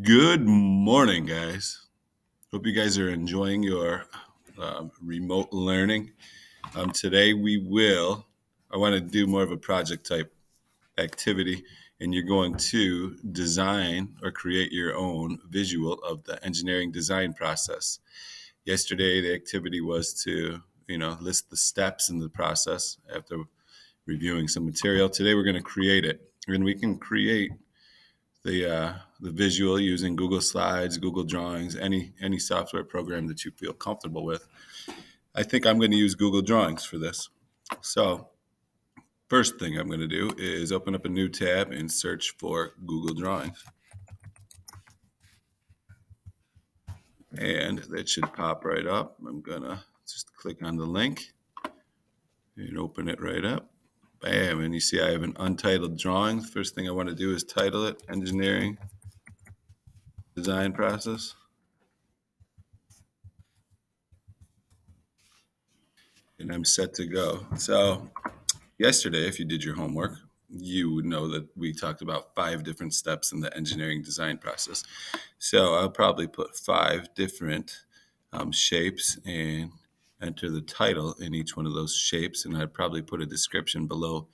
Good morning, guys. Hope you guys are enjoying your remote learning. Today, I want to do more of a project type activity, and you're going to design or create your own visual of the engineering design process. Yesterday, the activity was to, list the steps in the process after reviewing some material. Today, we're going to create it, and we can create the visual using Google Slides, Google Drawings, any software program that you feel comfortable with. I think I'm going to use Google Drawings for this. So first thing I'm going to do is open up a new tab and search for Google Drawings. And that should pop right up. I'm going to just click on the link and open it right up. Bam, and you see I have an untitled drawing. First thing I want to do is title it Engineering Design Process. And I'm set to go. So yesterday, if you did your homework, you would know that we talked about 5 different steps in the engineering design process. So I'll probably put 5 different shapes and enter the title in each one of those shapes. And I'd probably put a description below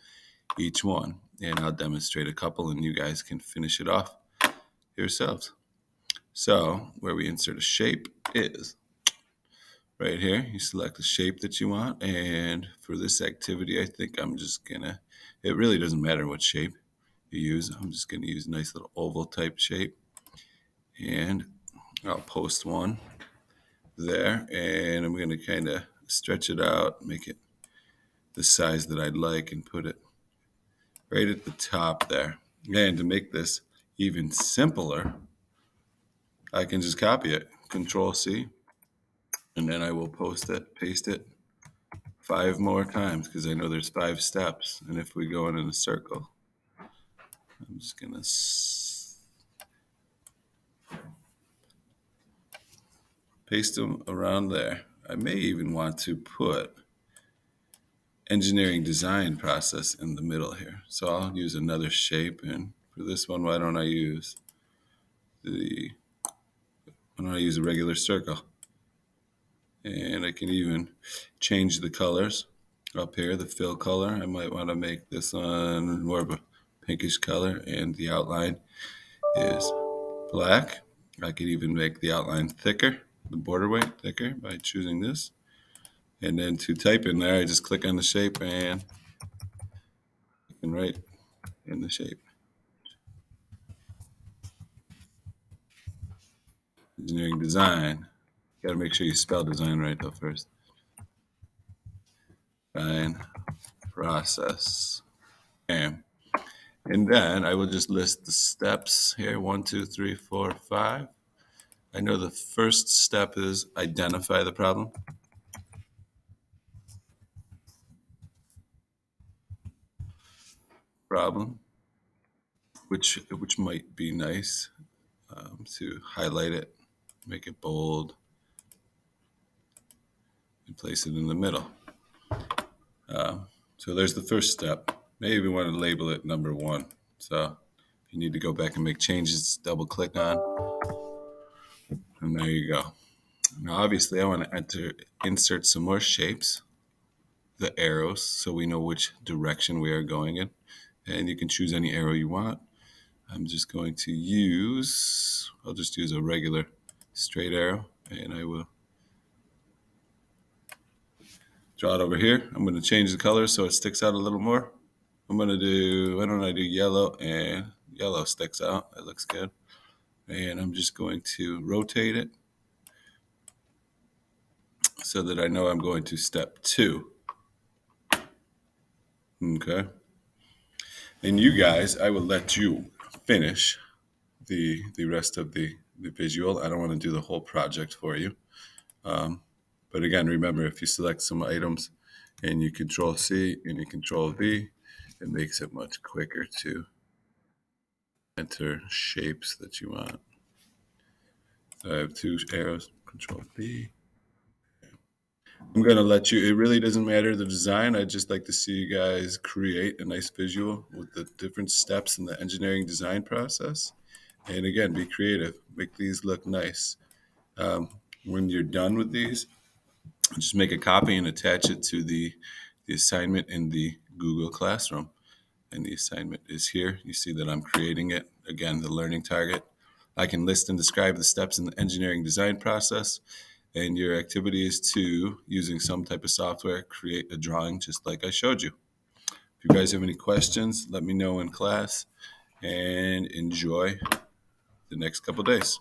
each one. And I'll demonstrate a couple, and you guys can finish it off yourselves. So where we insert a shape is right here. You select the shape that you want, and for this activity, I think I'm just gonna, it really doesn't matter what shape you use. I'm just gonna use a nice little oval type shape, and I'll post one there, and I'm gonna kind of stretch it out, make it the size that I'd like, and put it right at the top there. And to make this even simpler, I can just copy it, Control C, and then I will post it, paste it 5 more times because I know there's 5 steps. And if we go in a circle, I'm just going to paste them around there. I may even want to put engineering design process in the middle here. So I'll use another shape. And for this one, why don't I use a regular circle? And I can even change the colors up here, the fill color. I might want to make this one more of a pinkish color, and the outline is black. I could even make the outline thicker, the border weight thicker by choosing this. And then to type in there, I just click on the shape and I can write in the shape. Engineering design. Got to make sure you spell design right though first. Design process. Bam. And then I will just list the steps here. 1, 2, 3, 4, 5. I know the first step is identify the problem. Which might be nice to highlight it, make it bold, and place it in the middle. So there's the first step. Maybe we want to label it number 1. So if you need to go back and make changes, double click on, and there you go. Now obviously I want to insert some more shapes, the arrows, so we know which direction we are going in. And you can choose any arrow you want. I'm just going to I'll just use a regular straight arrow, and I will draw it over here. I'm going to change the color so it sticks out a little more. Why don't I do yellow, and yellow sticks out. That looks good. And I'm just going to rotate it so that I know I'm going to step 2. Okay. And you guys, I will let you finish the rest of the visual. I don't want to do the whole project for you. But again, remember, if you select some items and you Control C and you Control V, it makes it much quicker to enter shapes that you want. So I have 2 arrows, Control V. I'm going to let you, it really doesn't matter the design. I'd just like to see you guys create a nice visual with the different steps in the engineering design process. And again, be creative. Make these look nice. Um, when you're done with these, just make a copy and attach it to the assignment in the Google Classroom. And the assignment is here. You see that I'm creating it. Again, the learning target. I can list and describe the steps in the engineering design process. And your activity is to, using some type of software, create a drawing just like I showed you. If you guys have any questions, let me know in class and enjoy the next couple days.